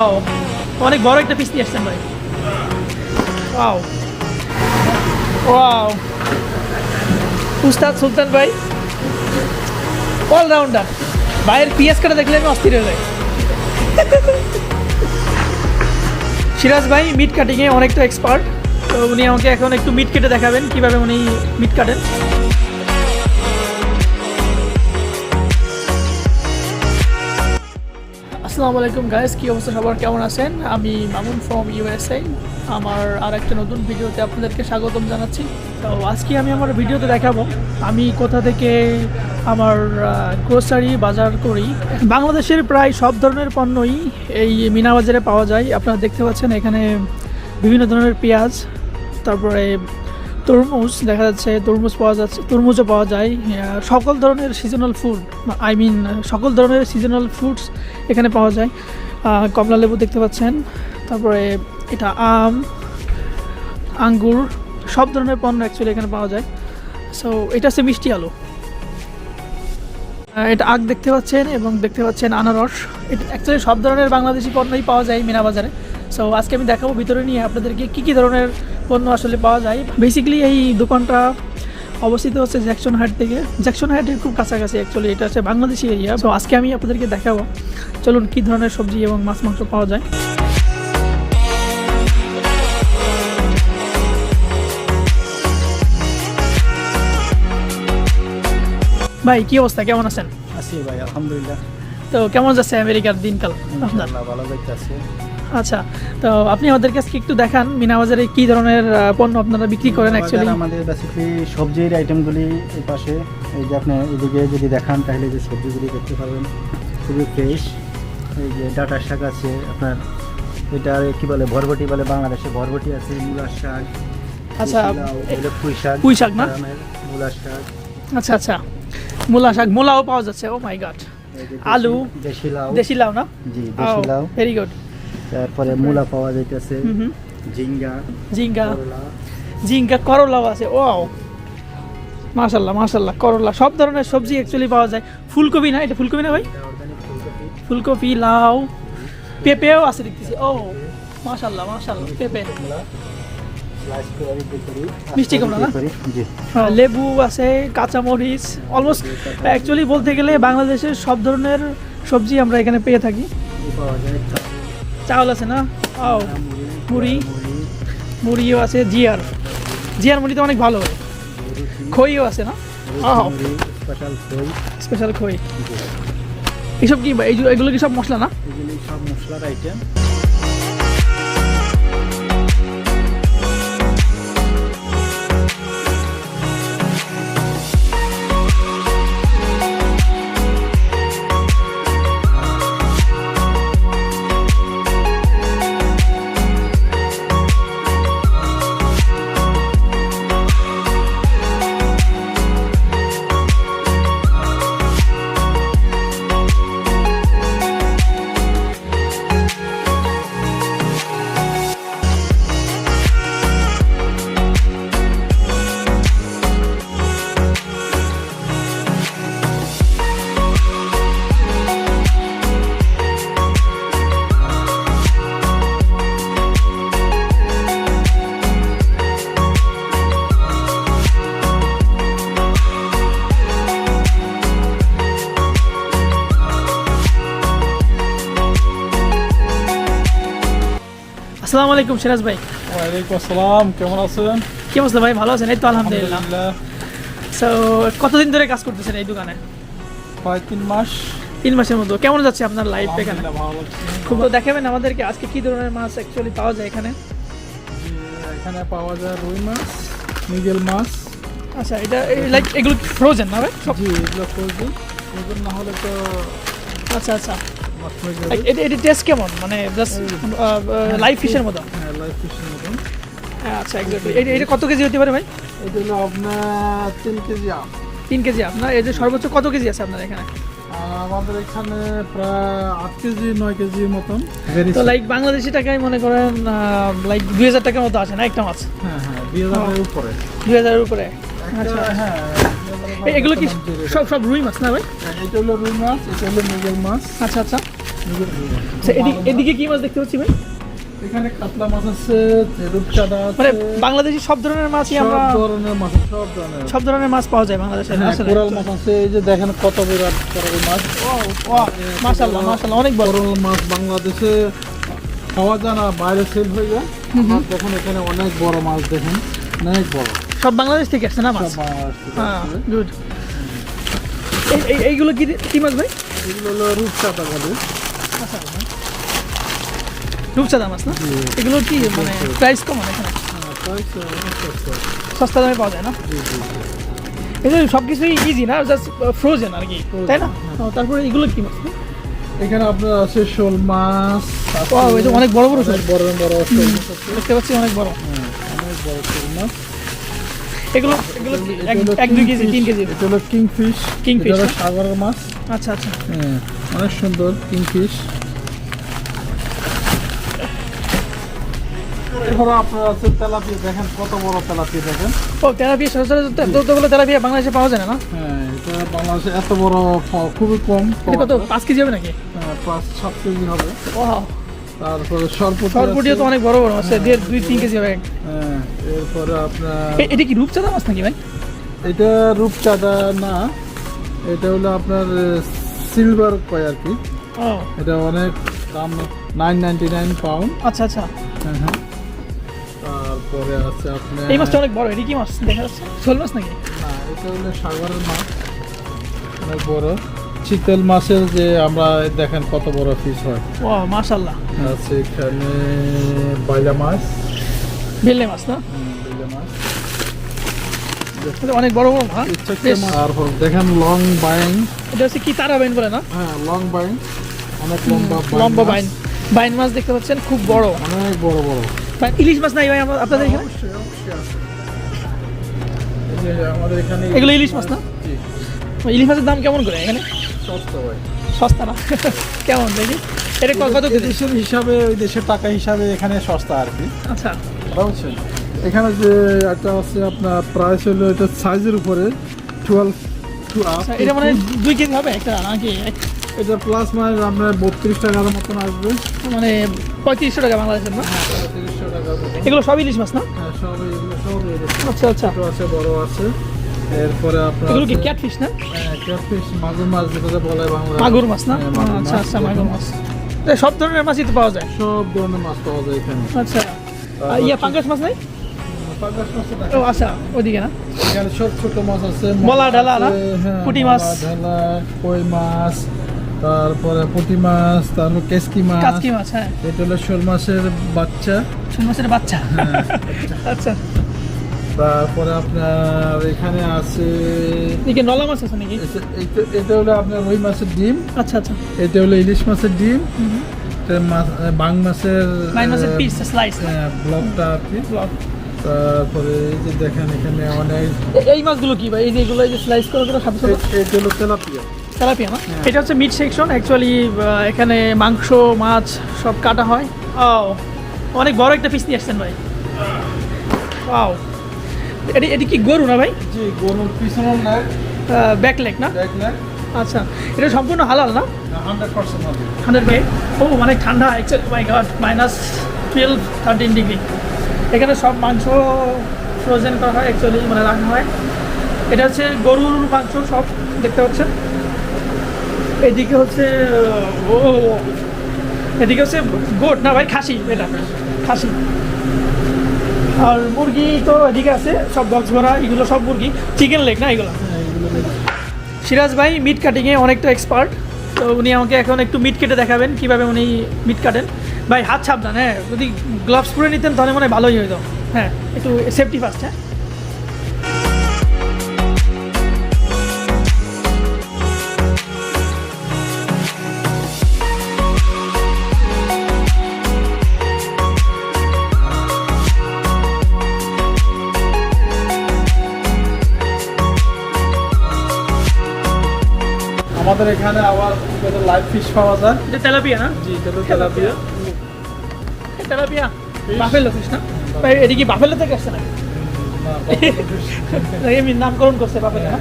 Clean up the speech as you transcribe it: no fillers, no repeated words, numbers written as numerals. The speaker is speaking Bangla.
ও অনেক বড় একটা পিস নিয়ে আসছেন ভাই। ওয়াও ওয়াও, উস্তাদ সুলতান ভাই অলরাউন্ডার। ভাইয়ের পিএস কাটা দেখলে আমি অস্থির হয়ে যাই। সিরাজ ভাই মিট কাটিংয়ে অনেকটা এক্সপার্ট, তো উনি আমাকে এখন একটু মিট কেটে দেখাবেন কীভাবে উনি মিট কাটেন। আসসালামু আলাইকুম গাইস, কী অবস্থা সবার, কেমন আছেন? আমি মামুন ফ্রম ইউএসএ। আমার আর একটা নতুন ভিডিওতে আপনাদেরকে স্বাগতম জানাচ্ছি। তো আজকে আমি আমার ভিডিওতে দেখাবো আমি কোথা থেকে আমার গ্রোসারি বাজার করি। বাংলাদেশের প্রায় সব ধরনের পণ্যই এই মিনা বাজারে পাওয়া যায়। আপনারা দেখতে পাচ্ছেন এখানে বিভিন্ন ধরনের পেঁয়াজ, তারপরে তরমুজ দেখা যাচ্ছে, তরমুজ পাওয়া যাচ্ছে, তরমুজও পাওয়া যায়। সকল ধরনের সিজনাল ফুড, সকল ধরনের সিজনাল ফ্রুটস এখানে পাওয়া যায়। কমলা লেবু দেখতে পাচ্ছেন, তারপরে এটা আম, আঙ্গুর, সব ধরনের পণ্য অ্যাকচুয়ালি এখানে পাওয়া যায়। সো এটা হচ্ছে মিষ্টি আলু, এটা আখ দেখতে পাচ্ছেন, এবং দেখতে পাচ্ছেন আনারস। এটা অ্যাকচুয়ালি সব ধরনের বাংলাদেশি পণ্যই পাওয়া যায় মিনা বাজারে। সো আজকে আমি দেখাবো ভিতরে নিয়ে আপনাদেরকে কী ধরনের পণ্য আসলে পাওয়া যায়। বেসিক্যালি এই দোকানটা অবস্থিত হচ্ছে জ্যাকসন হাট থেকে, জ্যাকসন হাটের খুব কাছাকাছি অ্যাকচুয়ালি, এটা হচ্ছে বাংলাদেশি এরিয়া। সো আজকে আমি আপনাদেরকে দেখাবো, চলুন কী ধরনের সবজি এবং মাছ মাংস পাওয়া যায়। ভাই কী অবস্থা, কেমন আছেন? আছি ভাই, আলহামদুলিল্লাহ। তো কেমন যাচ্ছে আমেরিকার দিনকাল আপনার? ভালো যাইতেছে। আচ্ছা, তো আপনি আমাদের কাছে একটু দেখান মিনা বাজারে কী ধরনের পণ্য আপনারা বিক্রি করেন অ্যাকচুয়ালি। আমাদের বেসিক্যালি সবজির আইটেমগুলি এই পাশে, এই যে আপনি এদিকে যদি দেখান তাহলে যে সবজিগুলি দেখতে পাবেন খুবই ফ্রেশ। এই যে ডাঁটার শাক আছে আপনার, এটা কি বলে বরবটি বলে, বাংলাদেশে বরবটি আছে, মূলার শাক। আচ্ছা, এটা পুঁই শাক, পুঁই শাক না, মূলার শাক। আচ্ছা আচ্ছা, মূলা শাক, মূলাও পাওয়া যাচ্ছে। ও মাই গড, আলু, দেশি লাউ না? জি, দেশি লাউ, ভেরি গুড। তারপরে মূলা পাওয়া যাইতেছে, ঝিঙ্গা, জিঙ্গা, করলাও আছে। ওয়াও, মাশাআল্লাহ মাশাআল্লাহ, করলা, সব ধরনের সবজি অ্যাকচুয়ালি পাওয়া যায়। ফুলকপি না, এটা ফুলকপি না ভাই? ফুলকপি, লাউ, পেঁপেও আছে দেখতেছি। ও মাশাআল্লাহ মাশাআল্লাহ, পেঁপে, মিষ্টি কুমড়া না? হ্যাঁ, লেবু আছে, কাঁচামরিচ, অলমোস্ট অ্যাকচুয়ালি বলতে গেলে বাংলাদেশের সব ধরনের সবজি আমরা এখানে পেয়ে থাকি। চাউল আছে না? ও মুড়িও আছে, জিয়ার মুড়ি তো অনেক ভালো হয়। খইও আছে না? স্পেশাল খই। এইসব কি, এগুলো কি সব মশলা না? এগুলি সব মশলার আইটেম। আসসালামু আলাইকুম সিরাজ ভাই। ওয়ালাইকুম আসসালাম, কেমন আছেন? কি অবস্থা ভাই, ভালো আছেন? এই তো আলহামদুলিল্লাহ। সো কতদিন ধরে কাজ করতেছেন এই দোকানে? প্রায় 3 মাস। 3 মাসের মতো। কেমন যাচ্ছে আপনার লাইফ এখানে? ভালো লাগছে। খুব। তো দেখাবেন আমাদেরকে আজকে কি ধরনের মাছ অ্যাকচুয়ালি পাওয়া যায় এখানে? এখানে পাওয়া যায় রুই মাছ, মৃগেল মাছ। আচ্ছা, এটা লাইক এগুলো ফ্রোজেন না ভাই? জি, এগুলো ফ্রোজেন না হলে তো। আচ্ছা আচ্ছা, এটা টেস্ট কেমন, মানে জাস্ট লাইভ ফিশের মতো? হ্যাঁ, লাইভ ফিশের মতন। আচ্ছা, এক্স্যাক্টলি। এটা কত কেজি হতে পারে ভাই? এটা হলো আপনার 3 কেজি আম। 3 কেজি আপনার? এই যে সর্বোচ্চ কত কেজি আছে আপনার এখানে? আমাদের এখানে প্রায় 8 কেজি 9 কেজির মতন। তো লাইক বাংলাদেশি টাকায় মনে করেন লাইক 2000 টাকার মতো আছে না একটা মাছ? হ্যাঁ হ্যাঁ, 2000 এর উপরে। 2000 এর উপরে। আচ্ছা হ্যাঁ, এগুলো কি সব রুই মাছ না ভাই? এটা হলো রুই মাছ, এটা হলো মৃগেল মাছ। আচ্ছা আচ্ছা, আচ্ছা, এদিকে কি মাছ দেখতে পাচ্ছি ভাই? এখানে কাতলা মাছ আছে, রূপচাঁদা আছে, মানে বাংলাদেশি সব ধরনের মাছই আমরা সব ধরনের মাছ, সব ধরনের মাছ পাওয়া যায় বাংলাদেশে। হ্যাঁ, আসলে কোরাল মাছ আছে, এই যে দেখেন কত বিরাট কোরাল মাছ। মাশাআল্লাহ মাশাআল্লাহ, অনেক বড় কোরাল মাছ বাংলাদেশে খাওয়া যায় না, বাইরে সেল হয়ে যায়। মাছ দেখেন এখানে অনেক বড় মাছ, দেখেন অনেক বড়, সব বাংলাদেশ থেকে আসছে না মাছ? সব বাংলাদেশ থেকে হ্যাঁ, আসছে। গুড। এইগুলো কি মাছ ভাই? এগুলো হলো রূপচাঁদা বলে। রূপচাঁদা মাছ না? এগুলো কি মানে প্রাইস কম এখানে? সস্তা দামে পাওয়া যায় না? এগুলো সব কিছুই ইজি না, জাস্ট ফ্রোজেন আর কি, তাই না? তারপরে এগুলো কি মাছ? এখানে আপনার আছে শোল মাছ, Wow, এটা অনেক বড় বড় শোল। বড় বড় শোল মাছ আছে। দেখতে পাচ্ছি অনেক বড়। অনেক বড় শোল মাছ। এগুলো এক 2 কেজি 3 কেজি। এটা হলো কিংফিশ। Kingfish, এটা হলো না? সাগরের মাছ। আচ্ছা আচ্ছা। হ্যাঁ, অনেক সুন্দর কিংফিশ। এরপরে আপনার আছে তেলাপিয়া, দেখেন কত বড় তেলাপিয়া, দেখেন। ও তেলাপিয়া, যতগুলো তেলাপিয়া বাংলাদেশে পাওয়া যায় না? হ্যাঁ, এটা বাংলাদেশে এত বড় খুবই কম। এটা কত 5 কেজি হবে নাকি? 5-7 কেজি হবে। ওয়াও, তারপরে সরপুটি সরপুটিও তো অনেক বড় বড় আছে, 2-3 কেজি হবে। হ্যাঁ, এরপরে আপনার এটা কি রূপচাঁদা মাছ নাকি ভাই? এটা রূপচাঁদা না, এটা হলো আপনার সিলভার কয় আর কি। ও এটা অনেক দাম, 999 পাউন্ড। আচ্ছা আচ্ছা। হ্যাঁ হ্যাঁ। তারপরে আছে আপনার এই মাছটা অনেক বড়, এটা কি মাছ দেখা যাচ্ছে? শোল মাছ নাকি? না, এটা হলো সাগরের মাছ, অনেক বড়। চিতল মাছের যে আমরা দেখেন কত বড় পিস হয়। ও মাশাআল্লাহ। আছে এখানে বাইলা মাছ। বেলে মাছ না? বাইলা মাছ। এটা অনেক বড় বড় মাছ। বেশ। তারপর দেখেন লং বাইং। এটা হচ্ছে কি তারা বাইন বলে না? হ্যাঁ, লং বাইং, অনেক লম্বা লম্বা মাছ। বাইন মাছ দেখতে পাচ্ছেন, খুব বড়। অনেক বড় বড়। ইলিশ মাছ নাই ভাই আপনাদের এখানে? অবশ্যই অবশ্যই আছে। এই যে আমাদের এখানে এগুলো ইলিশ মাছ না? জি, ইলিশ মাছের দাম কেমন করে এখানে? সস্তা ভাই। সস্তা না? কেমন দেখি? এটা কত কেজি? দেশের হিসাবে, ওই দেশের টাকা হিসাবে এখানে সস্তা আর কি। আচ্ছা বুঝছেন? এখানে যে একটা আছে আপনার প্রাইস হলো, এটা সাইজের উপরে 12 to up। আচ্ছা, এটা মানে 2 কেজি হবে একটা নাকি? এটা প্লাস মাইনাস আপনার 32 টাকার মতন আসবে। মানে 3500 টাকা বাংলাদেশের না? 3500 টাকার মতন। এগুলো সব ইলিশ মাছ না? হ্যাঁ, সব এগুলো সব এরকম। আচ্ছা আচ্ছা। ছোট আছে, বড় আছে। এরপরে আপনার এগুলো কি আছে ক্যাটফিশ না? ক্যাটফিশ, মাগুর মাছ যেটাকে বলে বাংলা। মাগুর মাছ না? হ্যাঁ, মাগুর আচ্ছা মাছ। আচ্ছা, মাগুর মাছ। তো সব ধরনের মাছই তো পাওয়া যায়। সব ধরনের মাছ পাওয়া যায় এখানে। আচ্ছা, পাঙ্গাস মাছ নাই? পাঙ্গাস মাছ আছে। ও আচ্ছা, ওদিকে না? এখানে ছোট ছোট মাছ আছে, মলা ঢালা না? হ্যাঁ, পুঁটি মাছ। মলা ঢালা, কই মাছ, তারপরে পুঁটি মাছ, তারপর কেসকি মাছ। কাচকি মাছ, হ্যাঁ। এটা হলো শোল মাছের বাচ্চা। শোল মাছের বাচ্চা। হ্যাঁ। আচ্ছা, তারপরে আপনার এখানে আছে এদিকে নলা মাছ আছে নাকি? এটা হলো আপনার রুই মাছের ডিম। আচ্ছা আচ্ছা। এটা হলো ইলিশ মাছের ডিম। এটা বাং মাছের বাইন মাছের পিস স্লাইস না? ব্লকটা আর কি। ব্লক। তারপরে এই যে দেখেন এখানে অনেক, এই মাছগুলো কি ভাই? এই যে এগুলো, এই যে স্লাইস করে করে খাবে এটা হলো তেলাপিয়া। তেলাপিয়া না? এটা হচ্ছে মিট সেকশন অ্যাকচুয়ালি। এখানে মাংস মাছ সব কাটা হয়। ও অনেক বড় একটা পিস নিয়ে আসছেন ভাই। ওয়াও, এটি কি গরু না ভাই? জি, গরুর পিছনের নেক, ব্যাক লেগ না? Back neck. আচ্ছা, এটা সম্পূর্ণ হালাল না? 100% হবে। 100 ভাই। ও অনেক ঠান্ডা অ্যাকচুয়ালি, মাই গড, -12-13 ডিগ্রি। এখানে সব মাংস ফ্রোজেন করা হয় অ্যাকচুয়ালি, মানে রাখা হয়। এটা হচ্ছে গরুর মাংস সব দেখতে পাচ্ছেন। এদিকে হচ্ছে ও এদিকে হচ্ছে গোট না ভাই, খাসি। এটা খাসি। আর মুরগি তো এদিকে আছে সব বক্স ভরা, এগুলো সব মুরগি। চিকেন লেগ না এগুলো? হ্যাঁ, এগুলো দেখি। সিরাজ ভাই মিট কাটিংয়ে অনেকটা এক্সপার্ট, তো উনি আমাকে এখন একটু মিট কেটে দেখাবেন কীভাবে উনি মিট কাটেন। ভাই হাত সাবধান, হ্যাঁ, যদি গ্লাভস পরে নিতেন তাহলে মনে হয় ভালোই হতো। হ্যাঁ, একটু সেফটি ফার্স্ট। হ্যাঁ, আমাদের এখানে আবার লাইভ ফিশ পাওয়া যায়। এটা তেলাপিয়া না? জি, এটা তো তেলাপিয়া। তেলাপিয়া বাফেলো ফিশ না ভাই? এদিকে বাফেলো থেকে আসছে না? না, এমনি নামকরণ করছে বাফেলো না?